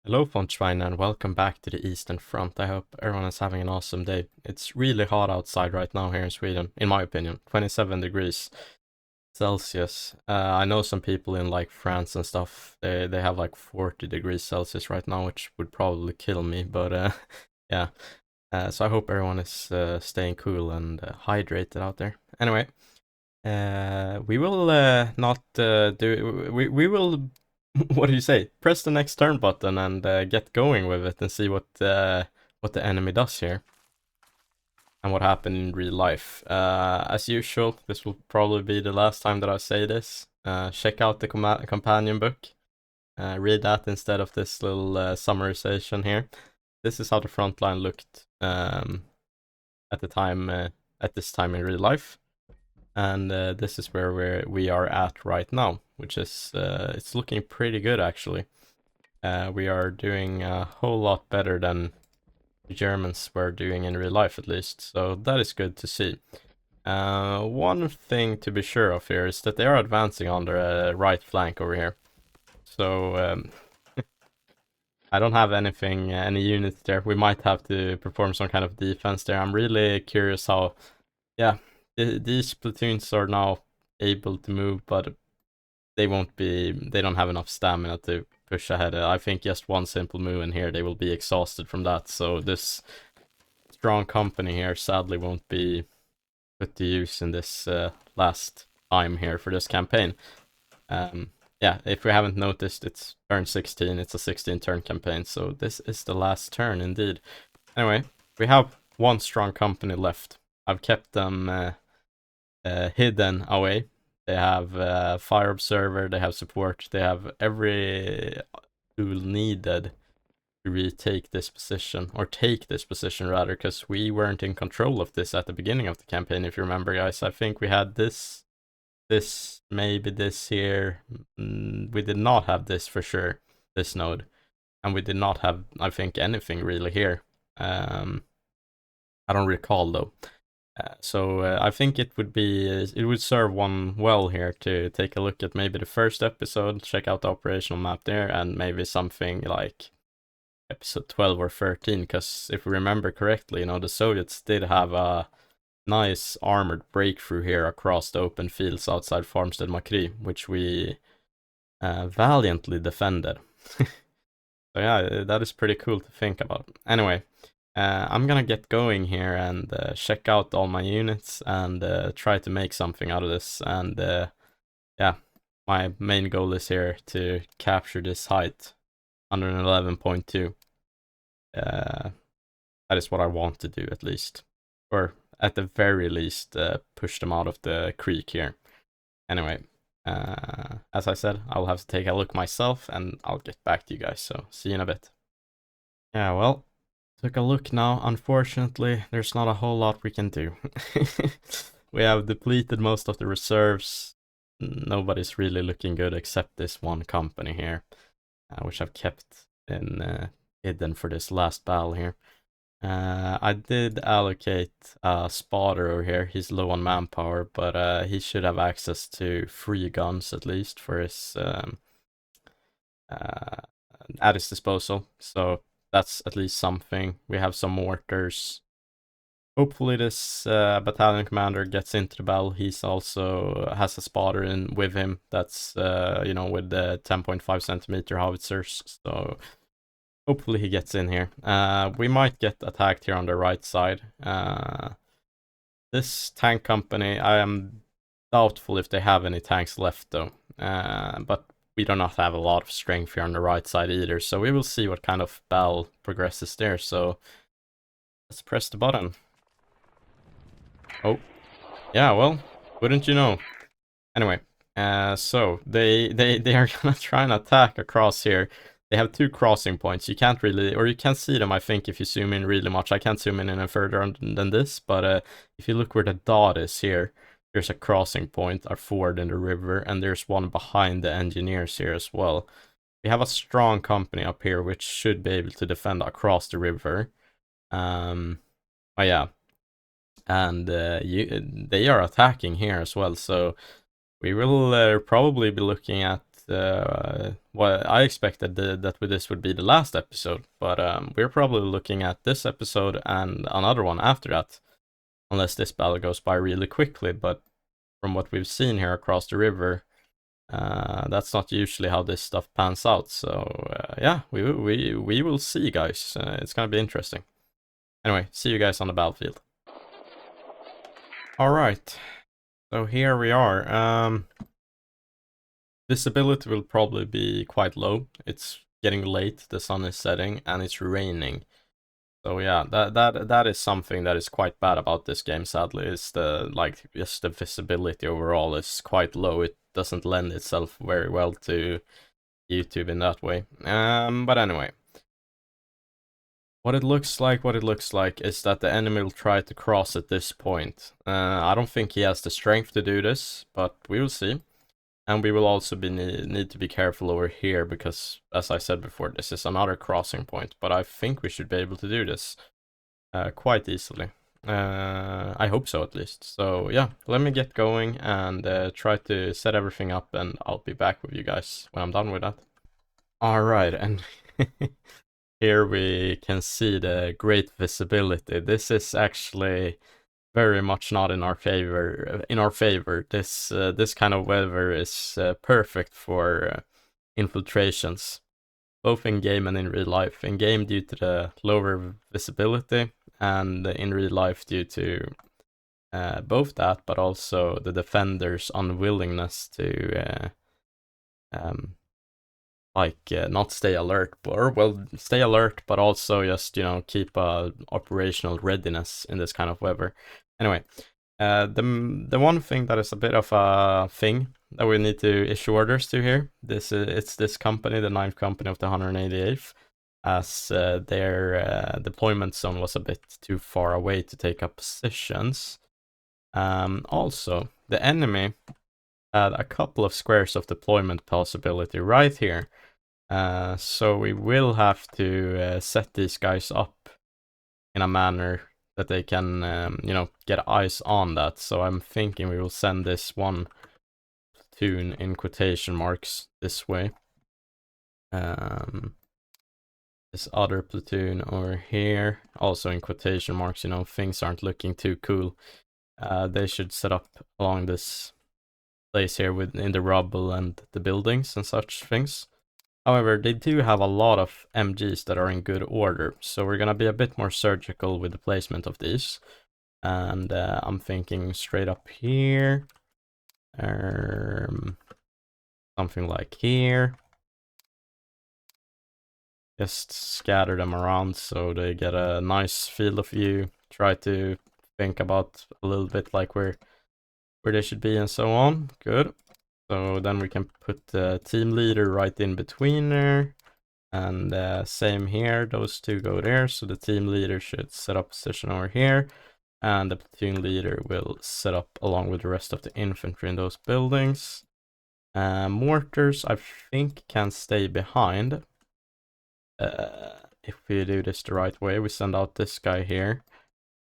Hello, Fontrine, and welcome back to the Eastern Front. I hope everyone is having an awesome day. It's really hot outside right now here in Sweden, in my opinion. 27 degrees Celsius. I know some people in like France and stuff, they have like 40 degrees Celsius right now, which would probably kill me, but yeah. So I hope everyone is staying cool and hydrated out there. Anyway, we will not we will what do you say? Press the next turn button and get going with it and see what the enemy does here and what happened in real life. As usual, this will probably be the last time that I say this. Check out the companion book. Read that instead of this little summarization here. This is how the front line looked at the time at this time in real life. And this is where we are at right now, which is it's looking pretty good actually. We are doing a whole lot better than the Germans were doing in real life, at least, so that is good to see. One thing to be sure of here is that they are advancing on the right flank over here, so I don't have anything, any units there. We might have to perform some kind of defense there. I'm really curious how, yeah, these platoons are now able to move, but they don't have enough stamina to push ahead. I think just one simple move in here, they will be exhausted from that. So this strong company here sadly won't be put to use in this last time here for this campaign. Yeah, if we haven't noticed, it's turn 16. It's a 16 turn campaign, so this is the last turn indeed. Anyway, we have one strong company left. I've kept them hidden away. They have fire observer, they have support, they have every tool needed to retake this position, or take this position rather, because we weren't in control of this at the beginning of the campaign, if you remember, guys. I think we had this, maybe this here. We did not have this for sure, this node. And we did not have, I think, anything really here. I don't recall though. So I think it would serve one well here to take a look at maybe the first episode, check out the operational map there, and maybe something like episode 12 or 13, because if we remember correctly, you know, the Soviets did have a nice armored breakthrough here across the open fields outside Farmstead Macri, which we valiantly defended. So yeah, that is pretty cool to think about. Anyway, I'm gonna get going here and check out all my units and try to make something out of this. And yeah, my main goal is here to capture this height, 111.2. That is what I want to do, at least, or at the very least push them out of the creek here. Anyway, as I said, I'll have to take a look myself and I'll get back to you guys, so see you in a bit. Yeah, well, took a look now. Unfortunately, there's not a whole lot we can do. We have depleted most of the reserves. Nobody's really looking good except this one company here, which I've kept in hidden for this last battle here. I did allocate a spotter over here. He's low on manpower, but he should have access to 3 guns at least for his at his disposal. So that's at least something. We have some mortars. Hopefully this battalion commander gets into the battle. He's also has a spotter in with him. That's you know, with the 10.5 centimeter howitzers. So hopefully he gets in here. We might get attacked here on the right side. This tank company, I am doubtful if they have any tanks left though. But we do not have a lot of strength here on the right side either. So we will see what kind of battle progresses there. So let's press the button. Oh, yeah, well, wouldn't you know? Anyway, so they are gonna try and attack across here. They have 2 crossing points. You can't really, or you can see them, I think, if you zoom in really much. I can't zoom in any further than this, but if you look where the dot is here, there's a crossing point, a ford in the river, and there's one behind the engineers here as well. We have a strong company up here, which should be able to defend across the river. Oh yeah, and they are attacking here as well, so we will probably be looking at well, I expected that this would be the last episode, but we're probably looking at this episode and another one after that, unless this battle goes by really quickly. But from what we've seen here across the river, that's not usually how this stuff pans out. So yeah, we will see, guys. It's gonna be interesting. Anyway, see you guys on the battlefield. All right, so here we are. Visibility will probably be quite low. It's getting late, the sun is setting, and it's raining. So yeah, that is something that is quite bad about this game, sadly, is just the visibility overall is quite low. It doesn't lend itself very well to YouTube in that way. But anyway. What it looks like is that the enemy will try to cross at this point. I don't think he has the strength to do this, but we will see. And we will also need to be careful over here because, as I said before, this is another crossing point. But I think we should be able to do this quite easily. I hope so, at least. So yeah, let me get going and try to set everything up, and I'll be back with you guys when I'm done with that. Alright, and here we can see the great visibility. This is actually very much not in our favor. This kind of weather is perfect for infiltrations, both in game and in real life. In game, due to the lower visibility, and in real life due to both that, but also the defenders' unwillingness to not stay alert, stay alert, but also just, keep operational readiness in this kind of weather. Anyway, the one thing that is a bit of a thing that we need to issue orders to here, it's this company, the 9th company of the 188th, as their deployment zone was a bit too far away to take up positions. Also, the enemy had a couple of squares of deployment possibility right here. So we will have to set these guys up in a manner that they can, get eyes on that. So I'm thinking we will send this one platoon in quotation marks this way. This other platoon over here, also in quotation marks, things aren't looking too cool. They should set up along this place here in the rubble and the buildings and such things. However, they do have a lot of MGs that are in good order, so we're gonna be a bit more surgical with the placement of these. And I'm thinking straight up here, something like here. Just scatter them around so they get a nice field of view. Try to think about a little bit like where they should be and so on. Good. So then we can put the team leader right in between there. And same here, those two go there. So the team leader should set up position over here. And the platoon leader will set up along with the rest of the infantry in those buildings. Mortars, I think, can stay behind. If we do this the right way, we send out this guy here.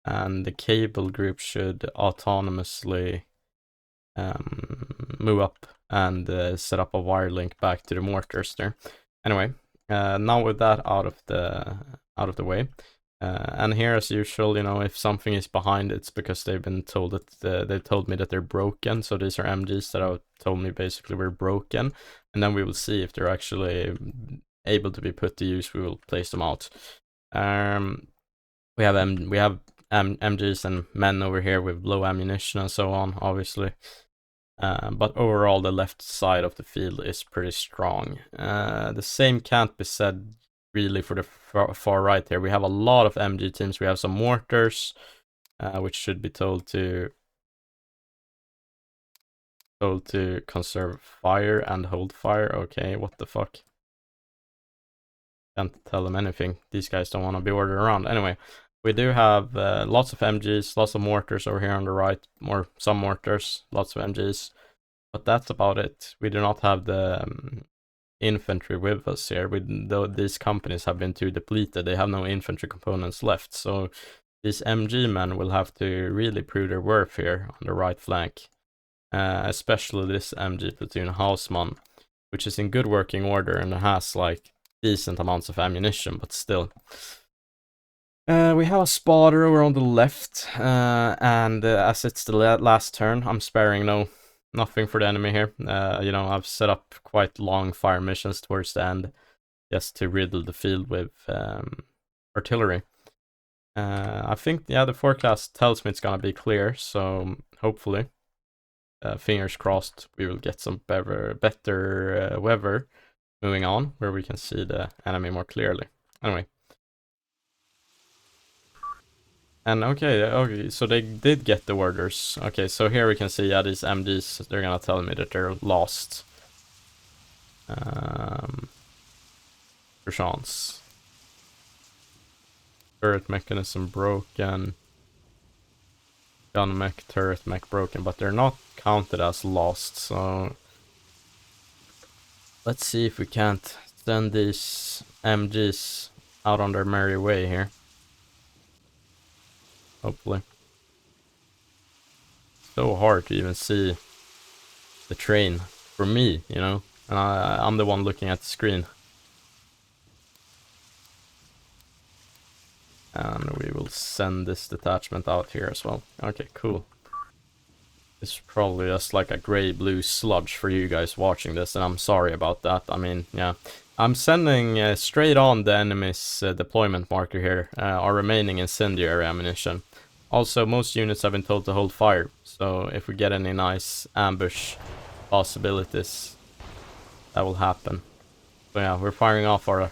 And the cable group should autonomously move up and set up a wire link back to the mortars there. Anyway, now with that out of the way, and here as usual, if something is behind, it's because they've been told that they told me that they're broken. So these are MGs that have told me basically we're broken, and then we will see if they're actually able to be put to use. We will place them out. We have MGs and men over here with low ammunition and so on, obviously. But overall, the left side of the field is pretty strong. The same can't be said really for the far right here. We have a lot of MG teams. We have some mortars, which should be told to conserve fire and hold fire. Okay, what the fuck? Can't tell them anything. These guys don't want to be ordered around. Anyway, we do have lots of MGs, lots of mortars over here on the right, some mortars, lots of MGs, but that's about it. We do not have the infantry with us here. Though these companies have been too depleted, they have no infantry components left, so these MG men will have to really prove their worth here on the right flank, especially this MG platoon Hausmann. which is in good working order and has like decent amounts of ammunition, but still. We have a spotter over on the left, and as it's the last turn, I'm sparing nothing for the enemy here. You know, I've set up quite long fire missions towards the end, just to riddle the field with artillery. I think, yeah, the forecast tells me it's gonna be clear, so hopefully, fingers crossed, we will get some better weather moving on, where we can see the enemy more clearly. Anyway. And okay, so they did get the orders. Okay, so here we can see, yeah, these MGs, they're gonna tell me that they're lost. Perchance. Turret mechanism broken. Gun mech, turret mech broken, but they're not counted as lost, so... Let's see if we can't send these MGs out on their merry way here. Hopefully. So hard to even see the train for me, you know, and I'm the one looking at the screen. And we will send this detachment out here as well. Okay, cool. It's probably just like a gray-blue sludge for you guys watching this, and I'm sorry about that. I mean, yeah. I'm sending straight on the enemy's deployment marker here, our remaining incendiary ammunition. Also, most units have been told to hold fire, so if we get any nice ambush possibilities, that will happen. So yeah, we're firing off our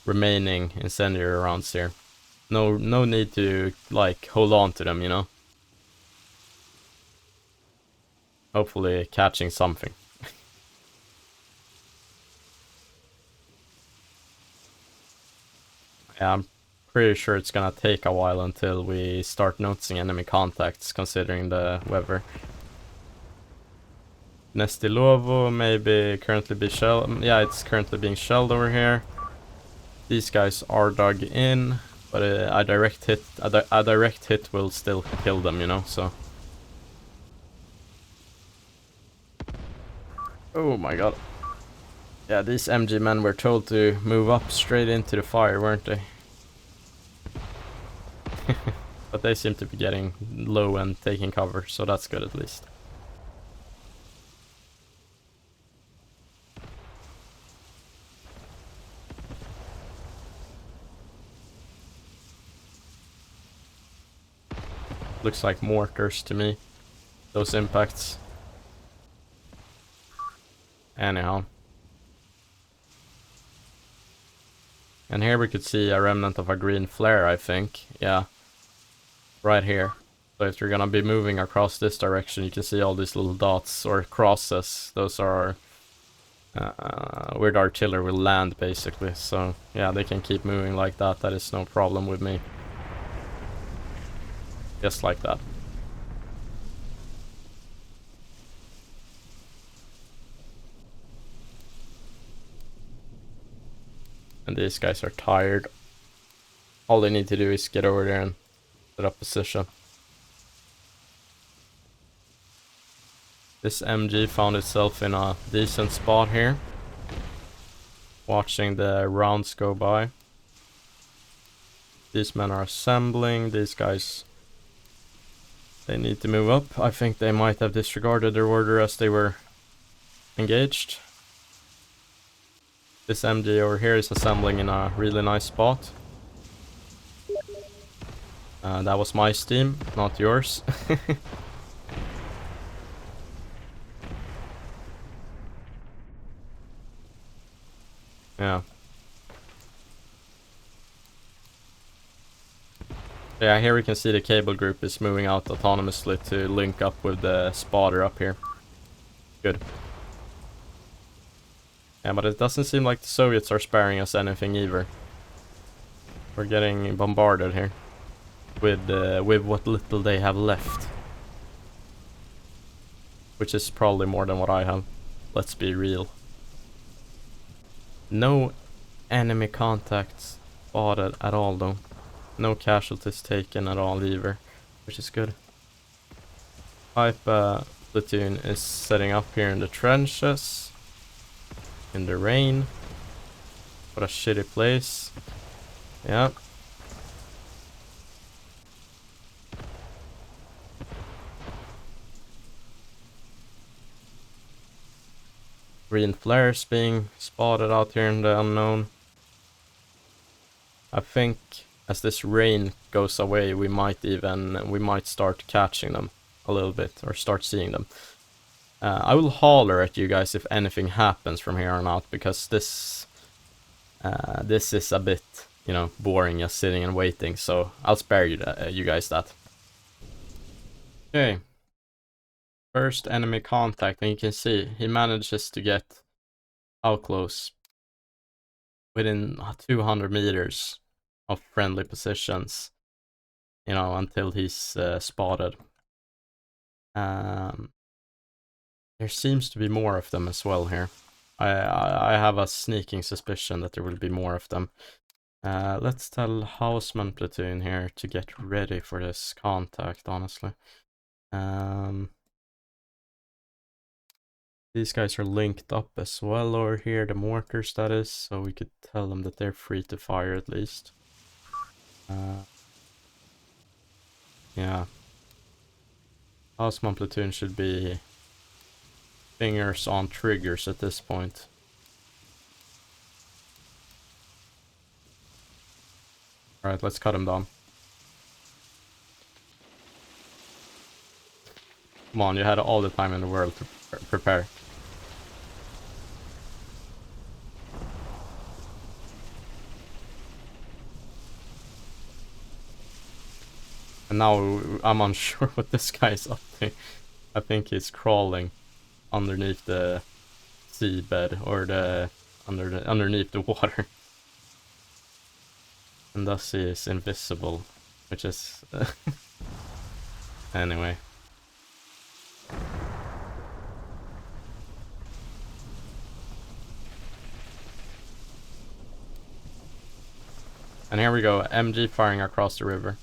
remaining incendiary rounds here. No need to, like, hold on to them, you know? Hopefully catching something. Yeah, I'm pretty sure it's gonna take a while until we start noticing enemy contacts, considering the weather. Nestilovo maybe currently be shelled. Yeah, it's currently being shelled over here. These guys are dug in, but a direct hit will still kill them, you know, so. Oh my god. Yeah, these MG men were told to move up straight into the fire, weren't they? But they seem to be getting low and taking cover, so that's good at least. Looks like mortars to me, those impacts. Anyhow. And here we could see a remnant of a green flare, I think. Yeah. Right here. So if you're gonna be moving across this direction, you can see all these little dots or crosses. Those are where the artillery will land, basically. So yeah, they can keep moving like that. That is no problem with me. Just like that. And these guys are tired. All they need to do is get over there and set up position. This MG found itself in a decent spot here, watching the rounds go by. These men are assembling. These guys, they need to move up. I think they might have disregarded their order as they were engaged. This MG over here is assembling in a really nice spot. That was my steam, not yours. Yeah. Yeah, here we can see the cable group is moving out autonomously to link up with the spotter up here. Good. Yeah, but it doesn't seem like the Soviets are sparing us anything either. We're getting bombarded here with what little they have left. Which is probably more than what I have. Let's be real. No enemy contacts spotted at all though. No casualties taken at all either, which is good. Pipe platoon is setting up here in the trenches. In the rain. What a shitty place. Yeah. Green flares being spotted out here in the unknown. I think as this rain goes away, we might start catching them a little bit, or start seeing them. I will holler at you guys if anything happens from here on out, because this is a bit, you know, boring just sitting and waiting, so I'll spare you guys that. Okay. First enemy contact, and you can see he manages to get how close? Within 200 meters of friendly positions, you know, until he's spotted. There seems to be more of them as well here. I have a sneaking suspicion that there will be more of them. Let's tell Houseman platoon here to get ready for this contact, honestly. These guys are linked up as well over here, the mortars that is, so we could tell them that they're free to fire at least. Yeah. Houseman platoon should be fingers on triggers at this point. Alright, let's cut him down. Come on, you had all the time in the world to prepare. And now I'm unsure what this guy's up to. I think he's crawling underneath the seabed, or underneath the water. And thus he is invisible, which is anyway. And here we go, MG firing across the river.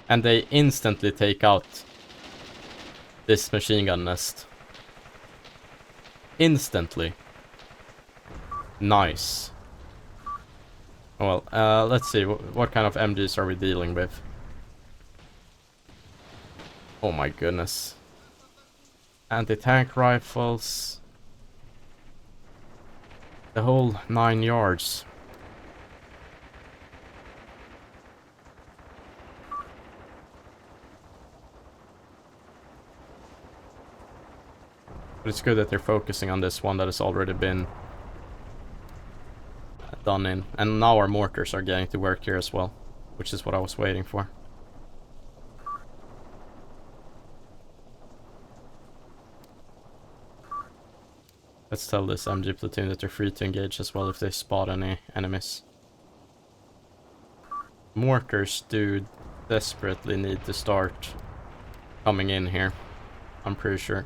And they instantly take out this machine gun nest. Instantly. Nice. Well, let's see, what kind of MGs are we dealing with? Oh my goodness. Anti-tank rifles. The whole 9 yards. But it's good that they're focusing on this one that has already been done in. And now our mortars are getting to work here as well, which is what I was waiting for. Let's tell this MG platoon that they're free to engage as well if they spot any enemies. Mortars do desperately need to start coming in here, I'm pretty sure.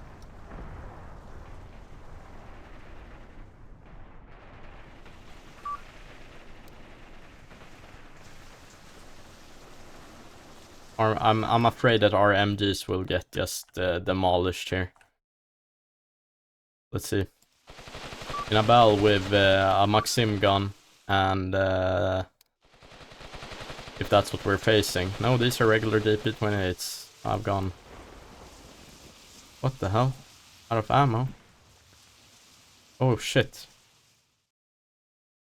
I'm afraid that our MGs will get just demolished here. Let's see. In a battle with a Maxim gun, and if that's what we're facing. No, these are regular DP-28s. I've gone... What the hell? Out of ammo? Oh shit.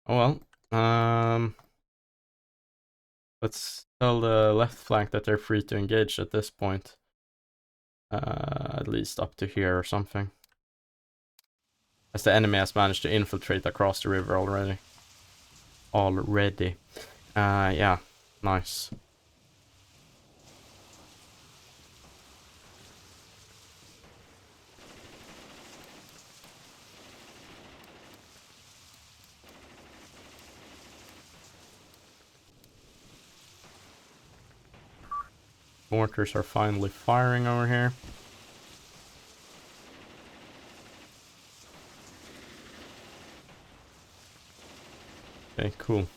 Oh well. Let's tell the left flank that they're free to engage at this point. At least up to here or something. As the enemy has managed to infiltrate across the river already. Yeah, nice. Mortars are finally firing over here. Okay, cool.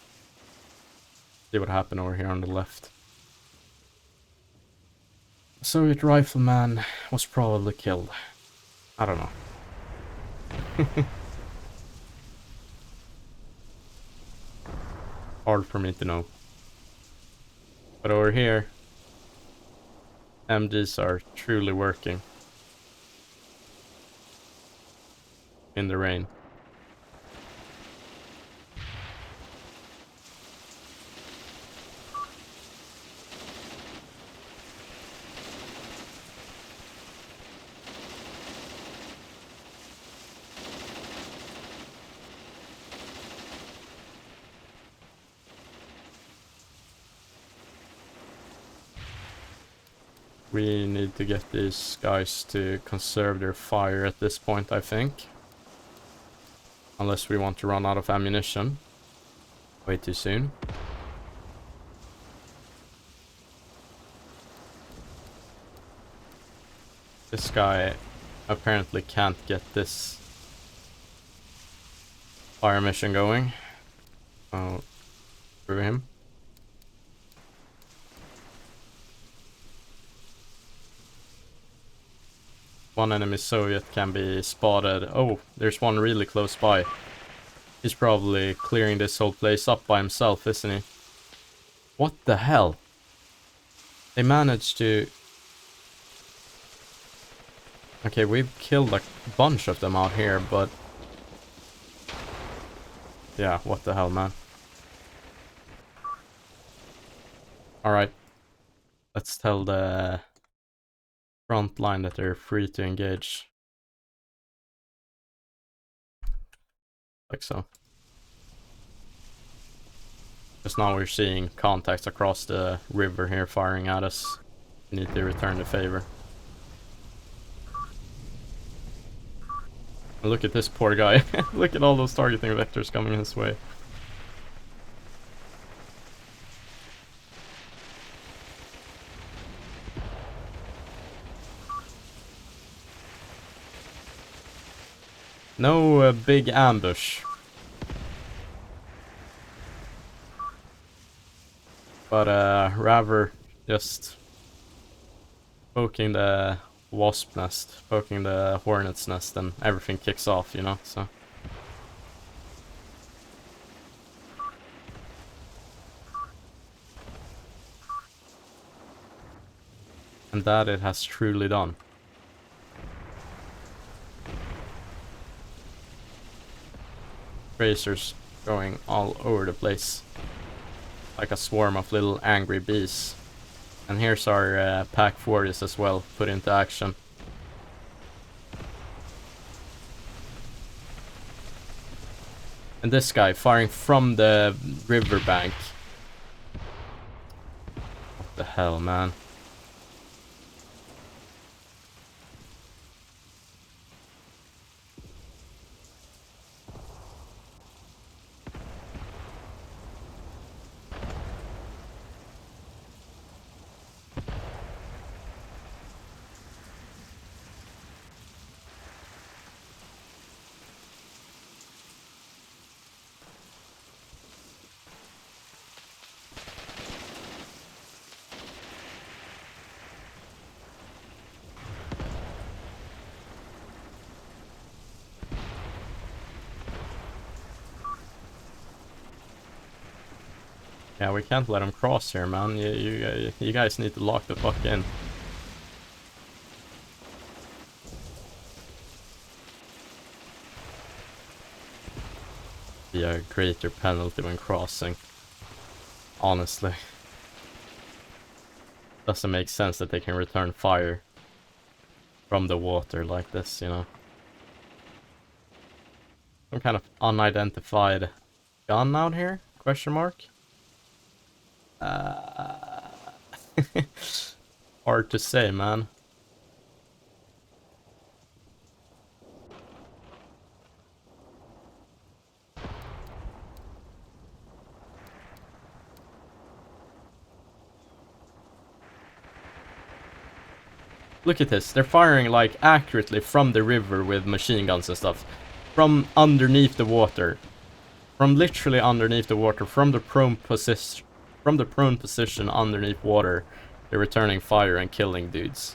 See what happened over here on the left. Soviet rifleman was probably killed. I don't know. Hard for me to know. But over here, MGs are truly working in the rain. We need to get these guys to conserve their fire at this point, I think. Unless we want to run out of ammunition way too soon. This guy apparently can't get this fire mission going. Oh, screw him. One enemy Soviet can be spotted. Oh, there's one really close by. He's probably clearing this whole place up by himself, isn't he? What the hell? They managed to... Okay, we've killed a bunch of them out here, but... Yeah, what the hell, man. Alright. Let's tell the front line that they're free to engage. Like so. Just now we're seeing contacts across the river here firing at us. We need to return the favor. Look at this poor guy. Look at all those targeting vectors coming his way. No big ambush. But rather just poking the wasp nest, poking the hornet's nest, and everything kicks off, you know, so. And that it has truly done. Tracers going all over the place. Like a swarm of little angry bees. And here's our Pack 40s as well, put into action. And this guy firing from the riverbank. What the hell, man? Yeah, we can't let him cross here, man. You guys need to lock the fuck in. Be a greater penalty when crossing. Honestly. Doesn't make sense that they can return fire from the water like this, you know. Some kind of unidentified gun out here? Question mark? Hard to say, man. Look at this. They're firing like accurately from the river with machine guns and stuff. From underneath the water. From literally underneath the water. From the prone position. From the prone position underneath water. They're returning fire and killing dudes.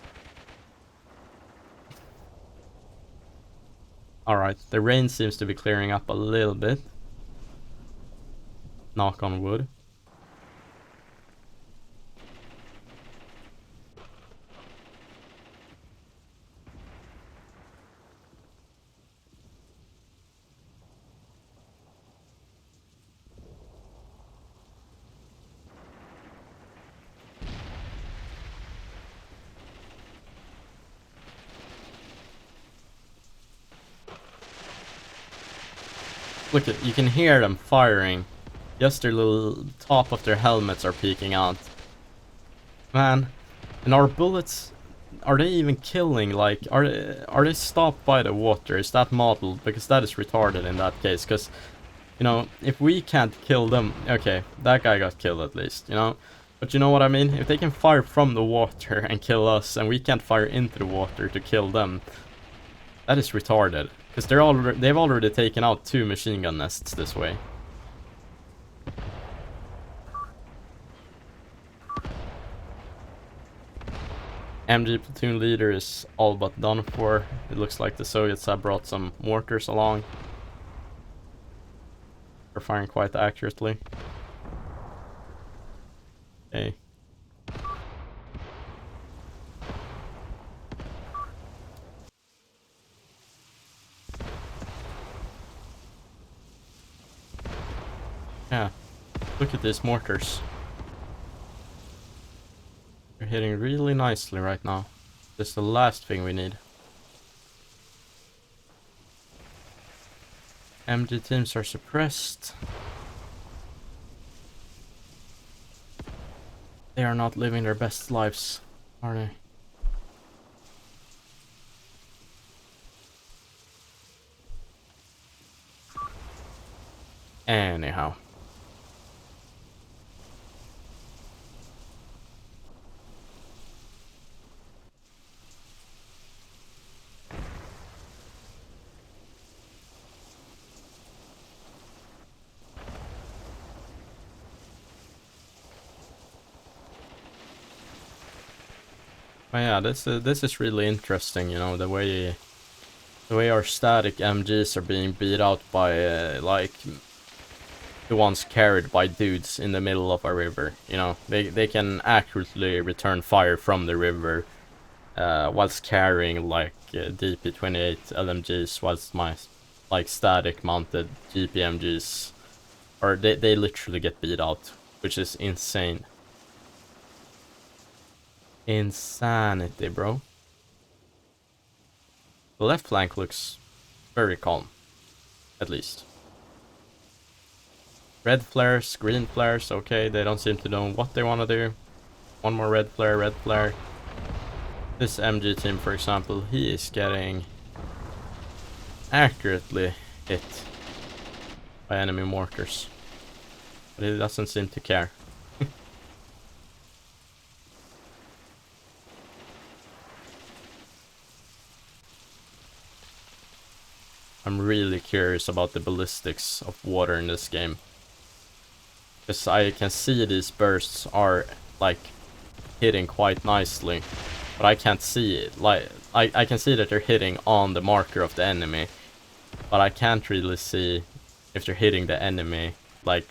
Alright, the rain seems to be clearing up a little bit. Knock on wood. Look at, you can hear them firing. Just their little top of their helmets are peeking out. Man, and our bullets, are they even killing? Like, are they stopped by the water? Is that modeled? Because that is retarded in that case. Because, you know, if we can't kill them, okay, that guy got killed at least, you know. But you know what I mean? If they can fire from the water and kill us, and we can't fire into the water to kill them, that is retarded. Because they've already taken out 2 machine gun nests this way. MG platoon leader is all but done for. It looks like the Soviets have brought some mortars along. They're firing quite accurately. Okay. Yeah, look at these mortars. They're hitting really nicely right now. This is the last thing we need. MG teams are suppressed. They are not living their best lives, are they? Anyhow. But yeah, this is really interesting, you know, the way our static MGs are being beat out by like the ones carried by dudes in the middle of a river. You know, they can accurately return fire from the river whilst carrying like DP-28 LMGs, whilst my like static mounted GPMGs, or they literally get beat out, which is insane. Insanity, bro. The left flank looks very calm, at least. Red flares, green flares, okay, they don't seem to know what they want to do. One more red flare, red flare. This MG team, for example, he is getting accurately hit by enemy mortars. But he doesn't seem to care. I'm really curious about the ballistics of water in this game. Because I can see these bursts are like hitting quite nicely. But I can't see it. Like I can see that they're hitting on the marker of the enemy. But I can't really see if they're hitting the enemy, like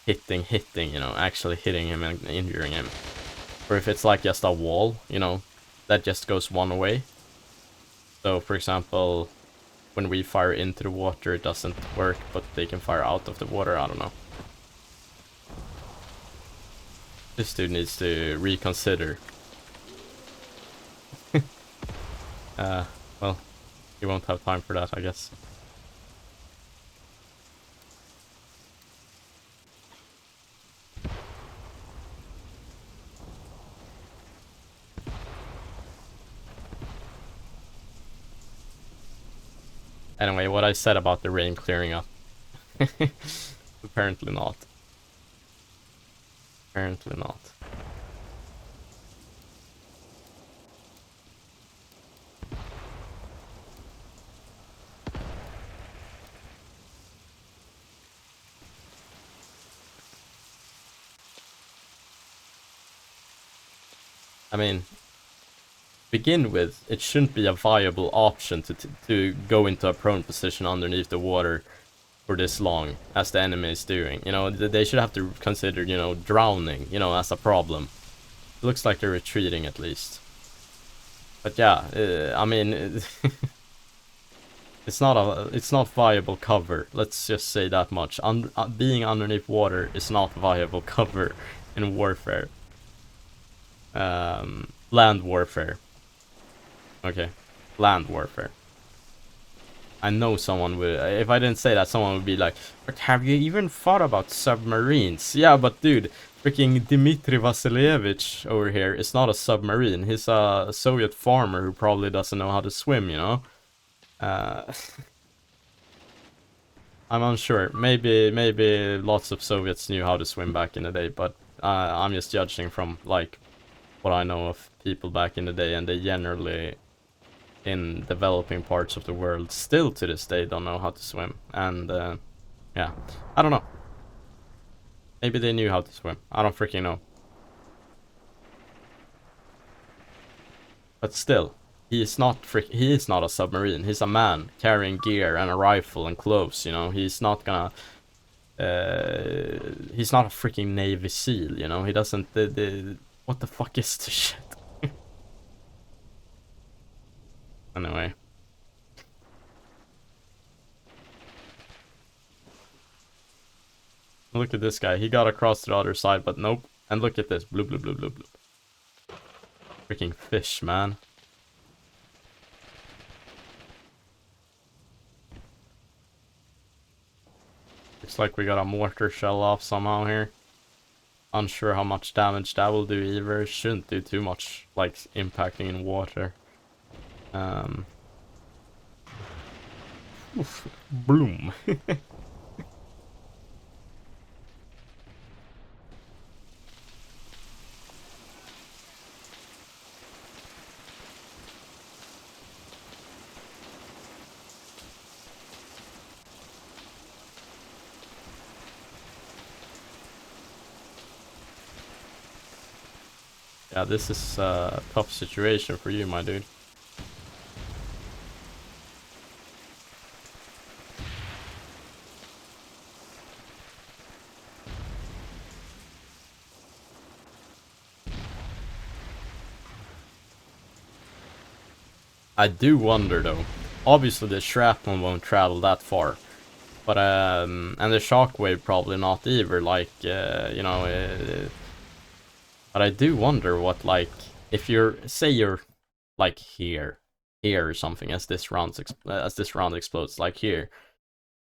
hitting, you know, actually hitting him and injuring him. Or if it's like just a wall, you know, that just goes one way. So for example, when we fire into the water it doesn't work, but they can fire out of the water, I don't know. This dude needs to reconsider. Well, you won't have time for that, I guess. Anyway, what I said about the rain clearing up. Apparently not. Apparently not. I mean, begin with, it shouldn't be a viable option to go into a prone position underneath the water for this long, as the enemy is doing. You know, they should have to consider, you know, drowning, you know, as a problem. It looks like they're retreating at least. But yeah, I mean, it's not viable cover. Let's just say that much. Being underneath water is not viable cover in warfare. Land warfare. Okay, land warfare. I know someone would, if I didn't say that, someone would be like, but have you even thought about submarines? Yeah, but dude, freaking Dmitry Vasilievich over here is not a submarine. He's a Soviet farmer who probably doesn't know how to swim, you know? I'm unsure. Maybe lots of Soviets knew how to swim back in the day, but I'm just judging from, like, what I know of people back in the day, and they generally, in developing parts of the world, still to this day don't know how to swim. And yeah, I don't know. Maybe they knew how to swim. I don't freaking know. But still, he is not a submarine. He's a man carrying gear and a rifle and clothes, you know. He's not gonna he's not a freaking Navy SEAL, you know. He doesn't what the fuck is this shit? Anyway. Look at this guy. He got across to the other side, but nope. And look at this. Bloop, bloop, bloop, bloop, bloop. Freaking fish, man. Looks like we got a mortar shell off somehow here. Unsure how much damage that will do either. Shouldn't do too much, like, impacting in water. Oof, bloom. Yeah, this is a tough situation for you, my dude. I do wonder though. Obviously the shrapnel won't travel that far. But and the shockwave probably not either, like you know, but I do wonder what, like, if you're, say you're like here or something, as this round explodes, like here,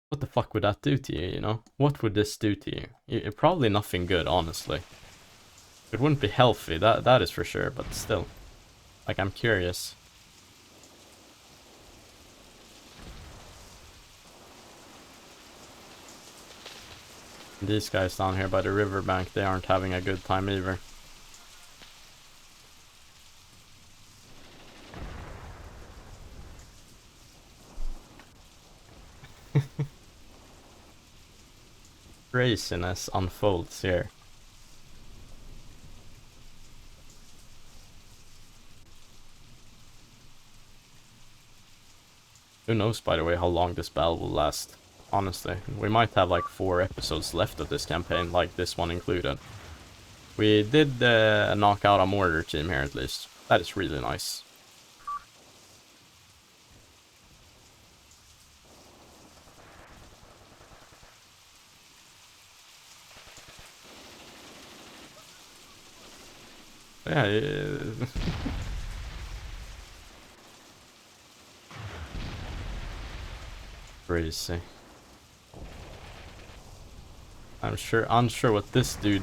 what the fuck would that do to you, you know? What would this do to you? Probably nothing good, honestly. It wouldn't be healthy, that is for sure, but still. Like, I'm curious. These guys down here by the riverbank, they aren't having a good time either. Craziness unfolds here. Who knows, by the way, how long this battle will last. Honestly, we might have like 4 episodes left of this campaign, like this one included. We did knock out a mortar team here at least. That is really nice. Yeah. Crazy. I'm unsure what this dude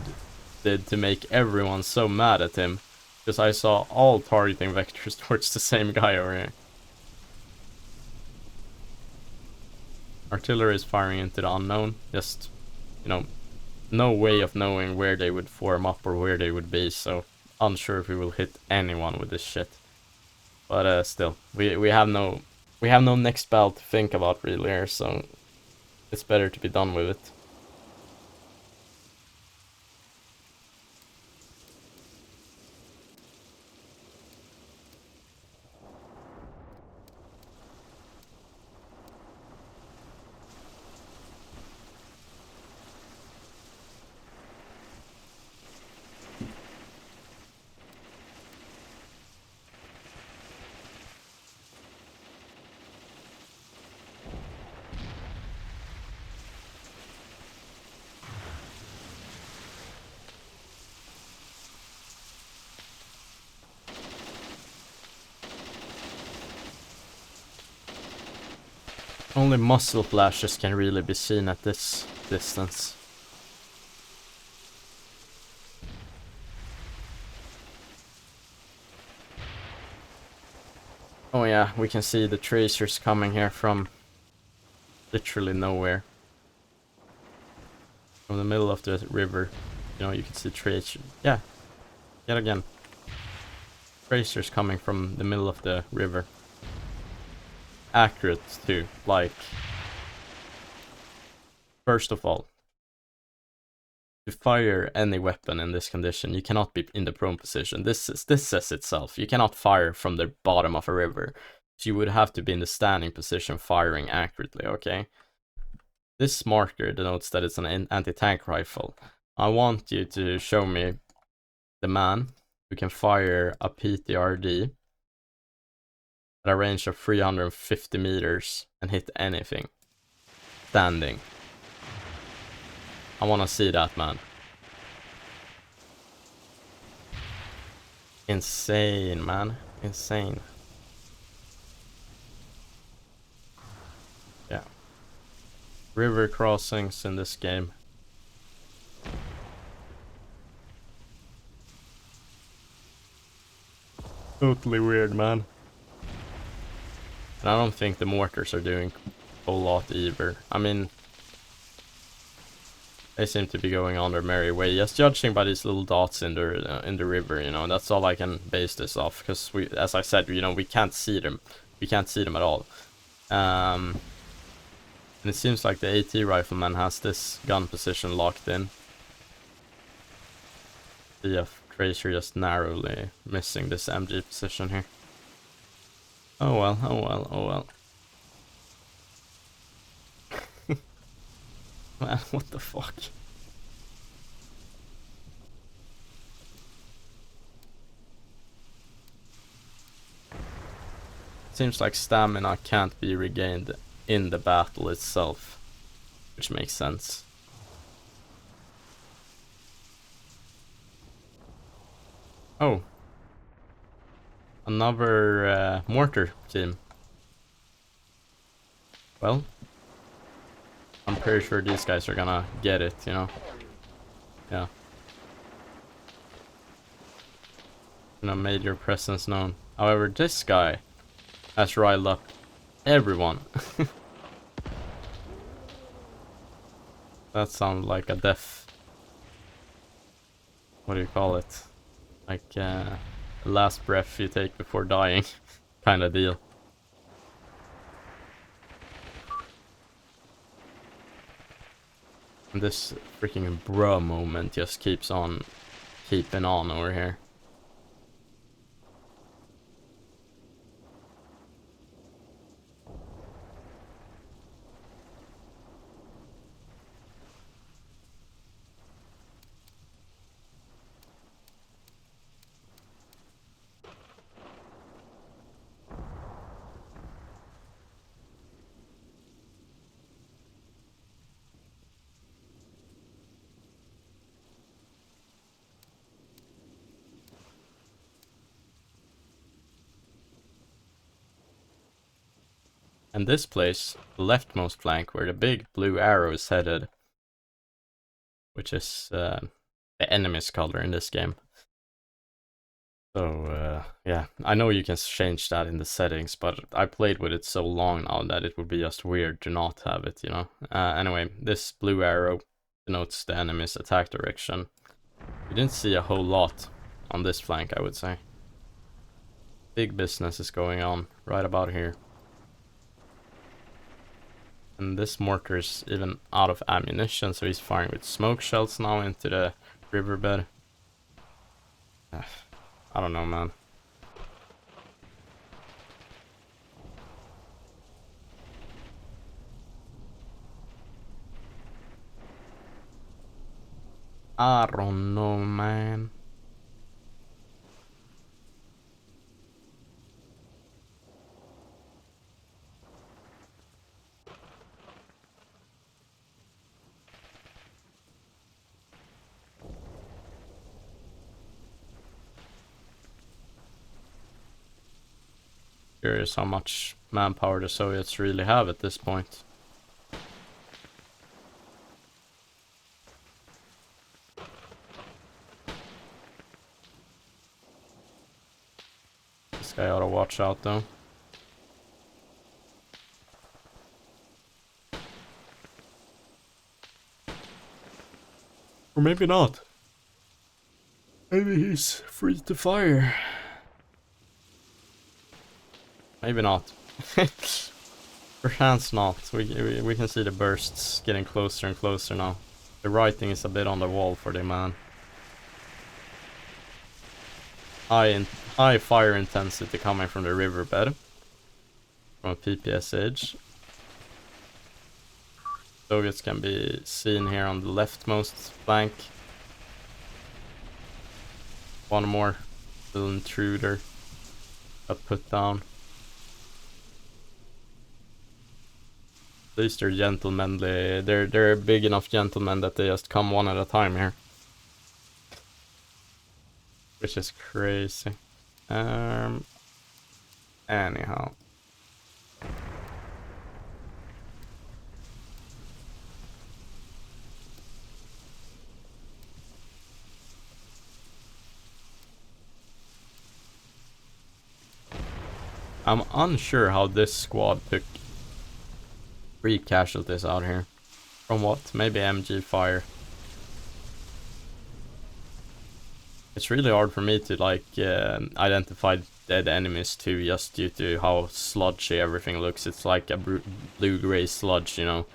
did to make everyone so mad at him. Because I saw all targeting vectors towards the same guy over here. Artillery is firing into the unknown. Just, you know, no way of knowing where they would form up or where they would be. So, unsure if we will hit anyone with this shit. But still, we have no next battle to think about really here, so it's better to be done with it. Only muzzle flashes can really be seen at this distance. Oh yeah, we can see the tracers coming here from literally nowhere. From the middle of the river. You know, you can see tracers. Yeah, yet again. Tracers coming from the middle of the river. Accurate too, like... First of all, to fire any weapon in this condition, you cannot be in the prone position. This says itself. You cannot fire from the bottom of a river. So you would have to be in the standing position firing accurately, okay? This marker denotes that it's an anti-tank rifle. I want you to show me the man who can fire a PTRD at a range of 350 meters and hit anything. Standing. I want to see that, man. Insane, man. Insane. Yeah. River crossings in this game. Totally weird, man. And I don't think the mortars are doing a whole lot either. I mean, they seem to be going on their merry way. Just judging by these little dots in the river, you know, that's all I can base this off. Because we, as I said, you know, we can't see them. We can't see them at all. And it seems like the AT rifleman has this gun position locked in. The Tracer just narrowly missing this MG position here. Oh well, oh well, oh well. Man, what the fuck? Seems like stamina can't be regained in the battle itself, which makes sense. Oh. Another mortar team. Well, I'm pretty sure these guys are gonna get it, you know. Yeah. No major presence known. However, this guy has riled up everyone. That sounds like a death. What do you call it? Like the last breath you take before dying kind of deal. And this freaking bruh moment just keeps on keeping on over here. And this place, the leftmost flank, where the big blue arrow is headed, which is the enemy's color in this game. So, yeah, I know you can change that in the settings, but I played with it so long now that it would be just weird to not have it, you know? Anyway, this blue arrow denotes the enemy's attack direction. We didn't see a whole lot on this flank, I would say. Big business is going on right about here. And this mortar is even out of ammunition, so he's firing with smoke shells now into the riverbed. I don't know, man. I don't know, man. Curious how much manpower the Soviets really have at this point. This guy ought to watch out though. Or maybe not. Maybe he's free to fire. Maybe not. Perchance not. We can see the bursts getting closer and closer now. The writing is a bit on the wall for the man. High fire intensity coming from the riverbed. From a PPS edge. Soviets can be seen here on the leftmost flank. One more little intruder got put down. At least they're gentlemanly. They're big enough gentlemen that they just come one at a time here. Which is crazy. Anyhow. I'm unsure how this squad took 3 casualties out here. From what? Maybe MG fire. It's really hard for me to like identify dead enemies too, just due to how sludgy everything looks. It's like a blue-gray sludge, you know,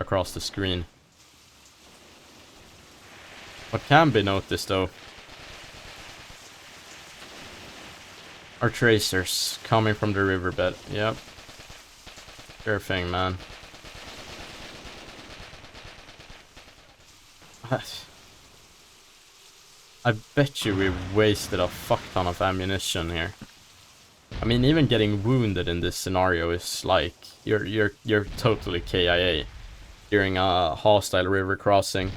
across the screen. What can be noticed though are tracers coming from the riverbed. Yep. Sure thing, man. I bet you we wasted a fuck ton of ammunition here. I mean, even getting wounded in this scenario is like you're totally KIA during a hostile river crossing.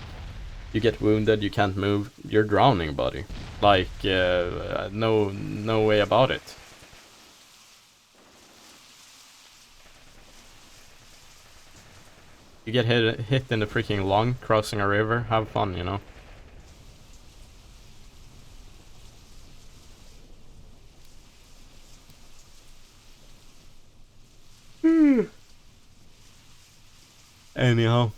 You get wounded, you can't move, you're drowning, buddy. Like no way about it. You get hit in the freaking lung crossing a river, have fun, you know. Anyhow.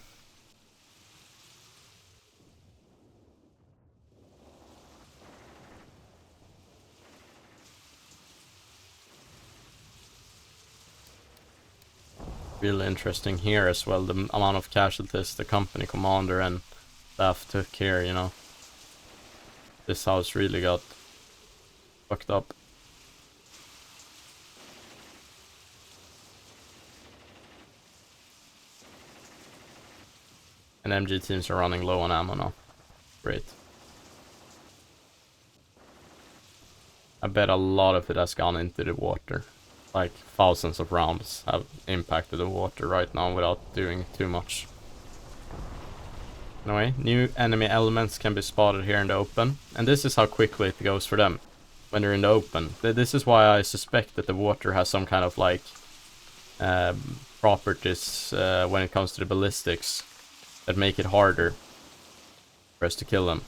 Really interesting here as well, the amount of casualties the company commander and staff took here, you know. This house really got fucked up. And MG teams are running low on ammo now. Great. I bet a lot of it has gone into the water. Like thousands of rounds have impacted the water right now without doing too much. Anyway, new enemy elements can be spotted here in the open. And this is how quickly it goes for them when they're in the open. This is why I suspect that the water has some kind of like properties when it comes to the ballistics that make it harder for us to kill them.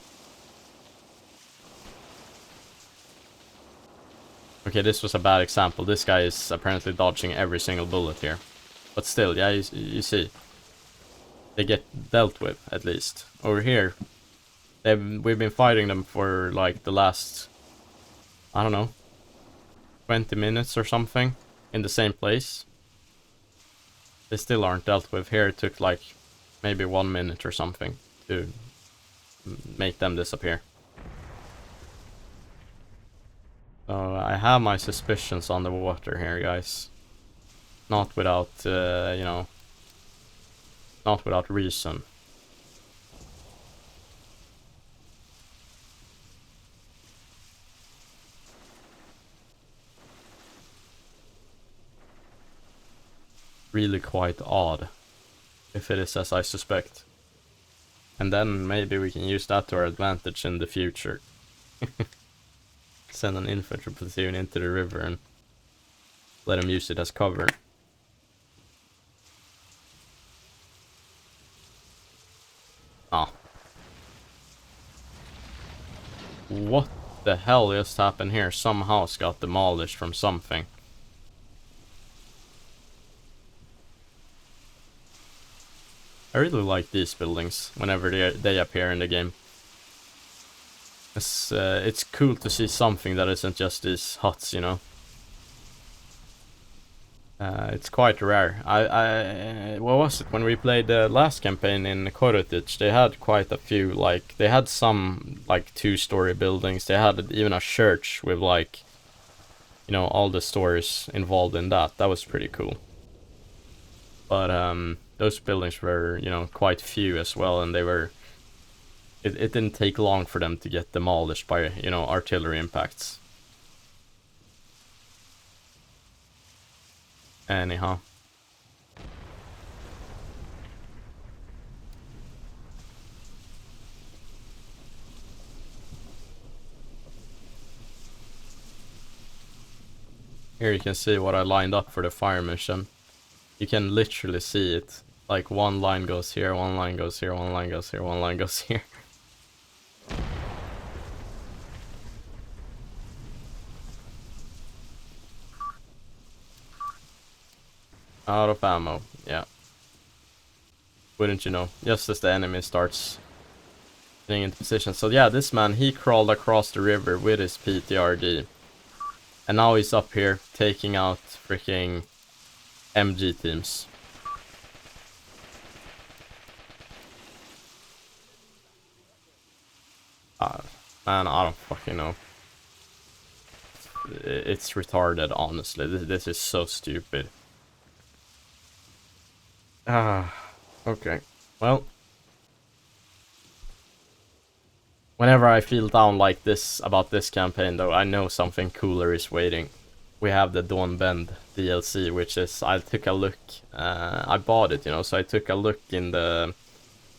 Okay, this was a bad example. This guy is apparently dodging every single bullet here. But still, yeah, you see. They get dealt with, at least. Over here, we've been fighting them for like the last, I don't know, 20 minutes or something in the same place. They still aren't dealt with. Here it took like maybe 1 minute or something to make them disappear. So I have my suspicions on the water here, guys. Not without, you know, not without reason. Really quite odd, if it is as I suspect. And then maybe we can use that to our advantage in the future. Send an infantry platoon into the river and let him use it as cover. Ah. What the hell just happened here? Some house got demolished from something. I really like these buildings whenever they appear in the game. It's cool to see something that isn't just these huts, you know. It's quite rare. What was it, when we played the last campaign in Korotic, they had quite a few, like, they had some, like, 2-story buildings, they had even a church with, like, you know, all the stories involved in that. That was pretty cool. But, those buildings were, you know, quite few as well, and they were, it didn't take long for them to get demolished by, you know, artillery impacts. Anyhow. Here you can see what I lined up for the fire mission. You can literally see it. Like, one line goes here, one line goes here, one line goes here, one line goes here. Out of ammo, yeah. Wouldn't you know? Just as the enemy starts getting into position. So yeah, this man, he crawled across the river with his PTRD. And now he's up here taking out freaking MG teams. Man, I don't fucking know. It's retarded, honestly. This is so stupid. Okay. Well, whenever I feel down like this about this campaign, though, I know something cooler is waiting. We have the Dawn Bend DLC, which is, I took a look, I bought it, you know, so I took a look in the,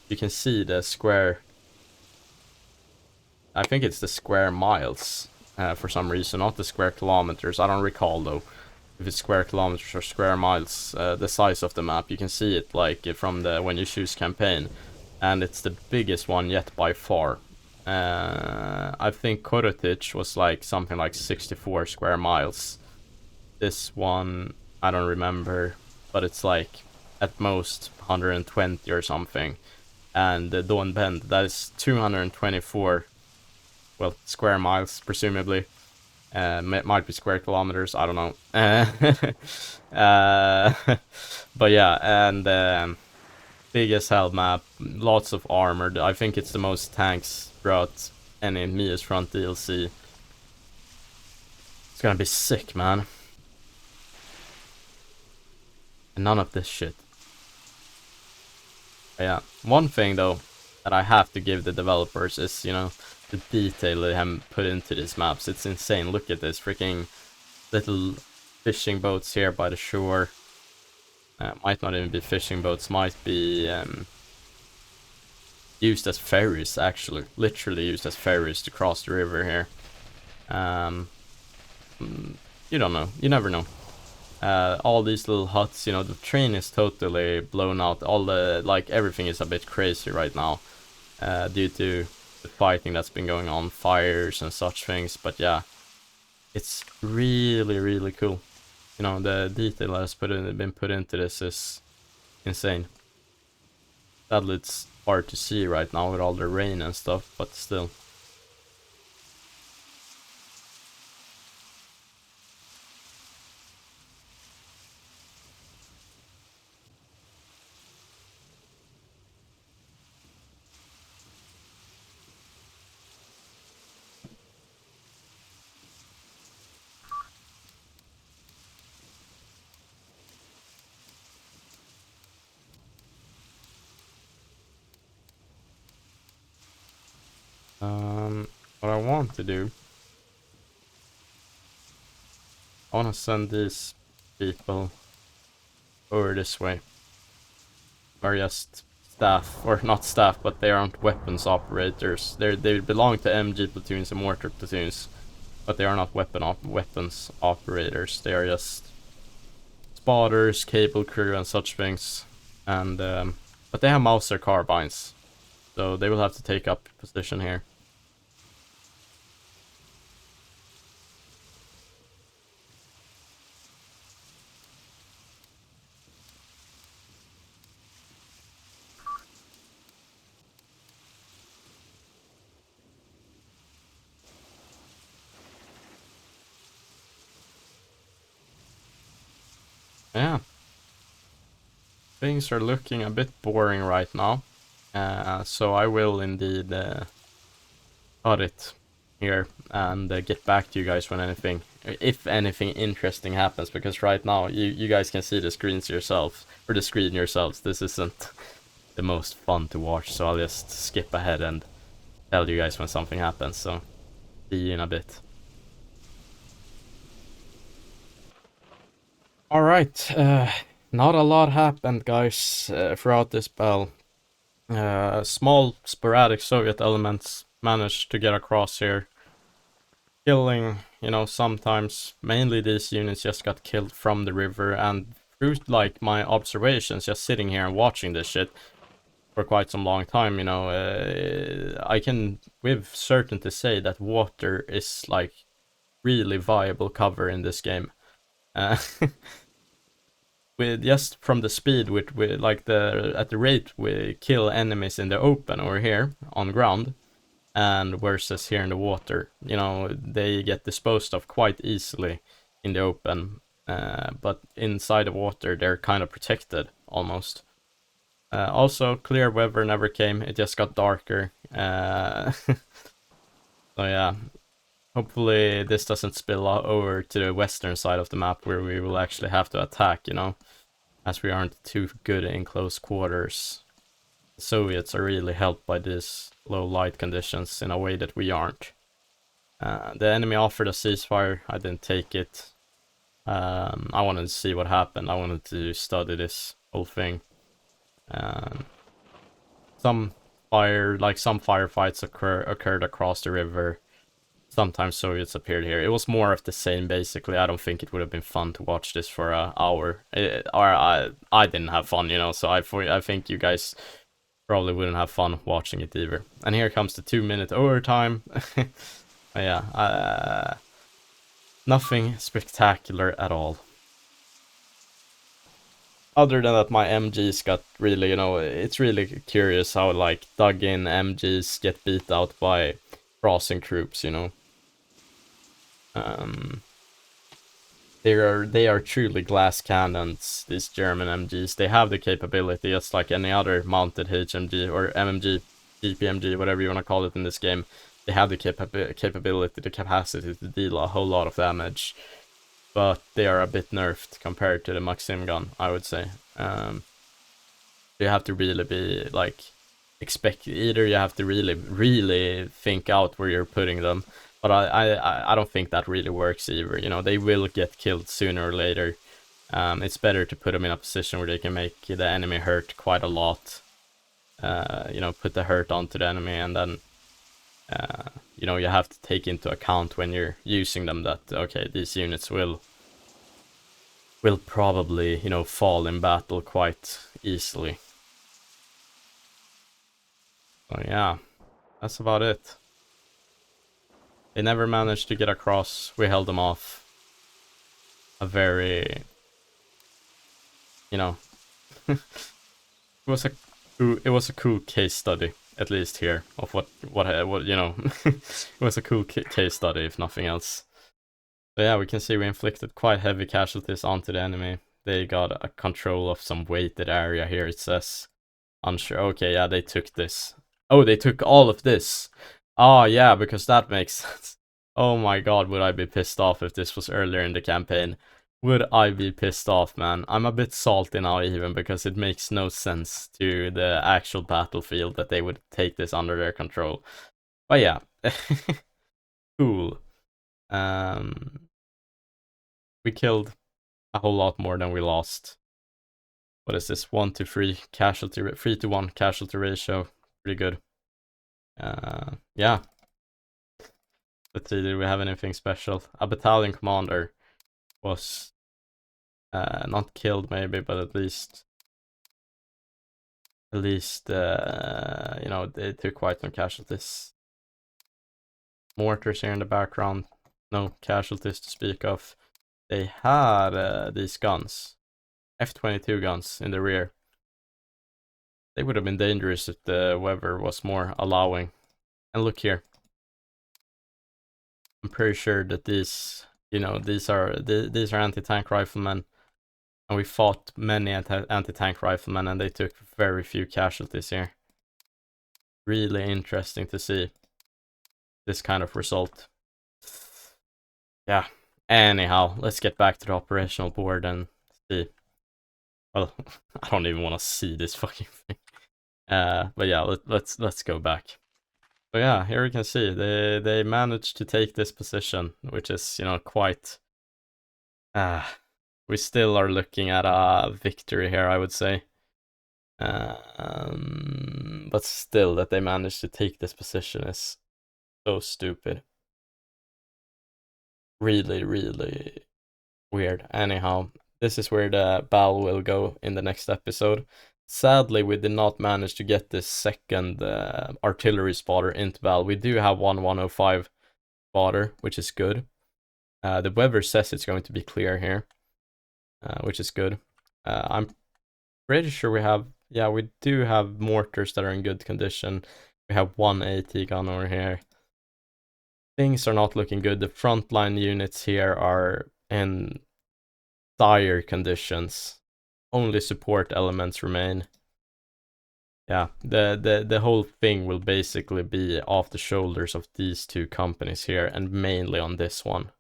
you can see the square, I think it's the square miles, for some reason, not the square kilometers. I don't recall, though, if it's square kilometers or square miles, the size of the map. You can see it, like, from the, when you choose campaign, and it's the biggest one yet by far. I think Korotic was like something like 64 square miles. This one, I don't remember, but it's like at most 120 or something. And the Dawn Bend, that is 224, well, square miles, presumably. It might be square kilometers, I don't know. But yeah, and big as hell map, lots of armor. I think it's the most tanks throughout any Mius front DLC. It's gonna be sick, man. And none of this shit. But yeah, one thing though that I have to give the developers is, you know, the detail they have put into these maps. It's insane. Look at this freaking little fishing boats here by the shore. Might not even be fishing boats, might be used as ferries, actually. Literally used as ferries to cross the river here. You don't know. You never know. All these little huts, you know, the train is totally blown out. All the, like, everything is a bit crazy right now. Due to the fighting that's been going on, fires and such things. But yeah, it's really, really cool. You know, the detail that's been put into this is insane. Sadly, it's hard to see right now with all the rain and stuff, but still. What I want to do, I want to send these people over this way. Or just staff, or not staff, but they aren't weapons operators. They belong to MG platoons and mortar platoons, but they are not weapons operators. They are just spotters, cable crew, and such things. And but they have Mauser carbines, so they will have to take up position here. Yeah. Things are looking a bit boring right now. So I will indeed cut it here and get back to you guys when anything, if anything interesting happens, because right now you guys can see the screens yourselves, or the screen yourselves. This isn't the most fun to watch, so I'll just skip ahead and tell you guys when something happens. So see you in a bit. Alright, not a lot happened, guys, throughout this battle. Small sporadic Soviet elements managed to get across here, killing, you know, sometimes. Mainly these units just got killed from the river, and through like my observations, just sitting here and watching this shit for quite some long time, you know, I can with certainty say that water is like really viable cover in this game. With just from the speed with like the at the rate we kill enemies in the open or here on ground, and versus here in the water, you know, they get disposed of quite easily in the open, but inside the water they're kind of protected almost. Also, clear weather never came, it just got darker. So yeah, hopefully this doesn't spill over to the western side of the map where we will actually have to attack, you know, as we aren't too good in close quarters. The Soviets are really helped by these low light conditions in a way that we aren't. The enemy offered a ceasefire, I didn't take it. I wanted to see what happened, I wanted to study this whole thing. Some firefights occurred across the river. Sometimes Soviets appeared here. It was more of the same, basically. I don't think it would have been fun to watch this for an hour. I didn't have fun, you know, so I think you guys probably wouldn't have fun watching it either. And here comes the 2-minute overtime. Yeah, nothing spectacular at all. Other than that, my MGs got really, you know, it's really curious how like dug in MGs get beat out by crossing troops, you know. They are truly glass cannons, these German MGs. They have the capability, just like any other mounted HMG or MMG, GPMG, whatever you want to call it in this game. They have the capability, the capacity to deal a whole lot of damage. But they are a bit nerfed compared to the Maxim gun, I would say. You have to really be like either you have to really think out where you're putting them, but I don't think that really works either. You know, they will get killed sooner or later. It's better to put them in a position where they can make the enemy hurt quite a lot. You know, put the hurt onto the enemy, and then you know, you have to take into account when you're using them that, okay, these units will probably, you know, fall in battle quite easily. So yeah, that's about it. They never managed to get across. We held them off. A very, you know, it was a cool case study, at least here, of what you know. It was a cool case study, if nothing else. So yeah, we can see we inflicted quite heavy casualties onto the enemy. They got a control of some weighted area here, it says. Unsure. Okay, yeah, they took this. Oh, they took all of this. Oh, yeah, because that makes sense. Oh my god, would I be pissed off if this was earlier in the campaign? Would I be pissed off, man? I'm a bit salty now even, because it makes no sense to the actual battlefield that they would take this under their control. But yeah. Cool. We killed a whole lot more than we lost. What is this? 1 to 3 casualty, 3 to 1 casualty ratio. Pretty good. Yeah. Let's see, did we have anything special? A battalion commander was Not killed maybe, but at least you know, they took quite some casualties. Mortars here in the background, no casualties to speak of. They had these guns, F-22 guns in the rear. They would have been dangerous if the weather was more allowing. And look here. I'm pretty sure that these, you know, these are anti-tank riflemen, and we fought many anti-tank riflemen, and they took very few casualties here. Really interesting to see this kind of result. Yeah. Anyhow, let's get back to the operational board and see. Well, I don't even want to see this fucking thing. But yeah, let's go back. But yeah, here you can see they managed to take this position, which is, you know, quite. We still are looking at a victory here, I would say. But still, that they managed to take this position is so stupid. Really, really weird. Anyhow, this is where the battle will go in the next episode. Sadly, we did not manage to get this second artillery spotter into battle. We do have one 105 spotter, which is good. The weather says it's going to be clear here, which is good. I'm pretty sure we have, yeah, we do have mortars that are in good condition. We have one AT gun over here. Things are not looking good. The frontline units here are in dire conditions. Only support elements remain. Yeah, the whole thing will basically be off the shoulders of these two companies here, and mainly on this one.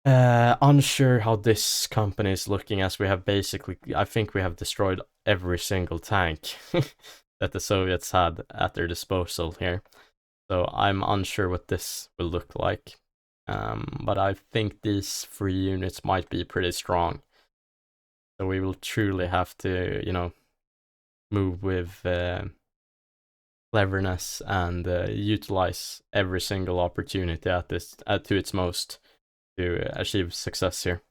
Unsure how this company is looking, as we have basically, I think we have destroyed every single tank that the Soviets had at their disposal here. So I'm unsure what this will look like. But I think these 3 units might be pretty strong. So we will truly have to, you know, move with cleverness and utilize every single opportunity to its most to achieve success here.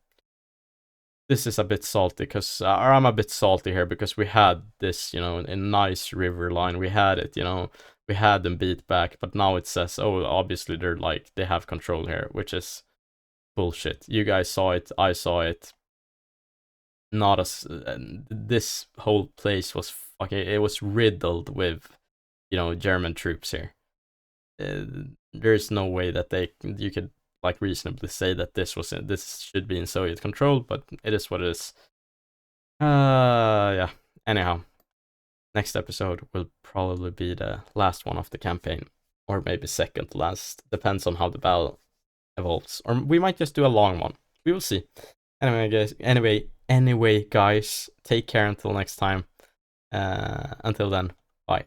This is a bit salty because, or I'm a bit salty here because we had this, you know, a nice river line. We had it, you know, we had them beat back, but now it says, oh, obviously they're like, they have control here, which is bullshit. You guys saw it, I saw it. Not as, this whole place was fucking, it was riddled with, you know, German troops here. There's no way that you could like reasonably say that this should be in Soviet control, but it is what it is. Yeah. Anyhow, next episode will probably be the last one of the campaign, or maybe second to last. Depends on how the battle evolves, or we might just do a long one. We will see. Anyway, guys, take care until next time. Until then, bye.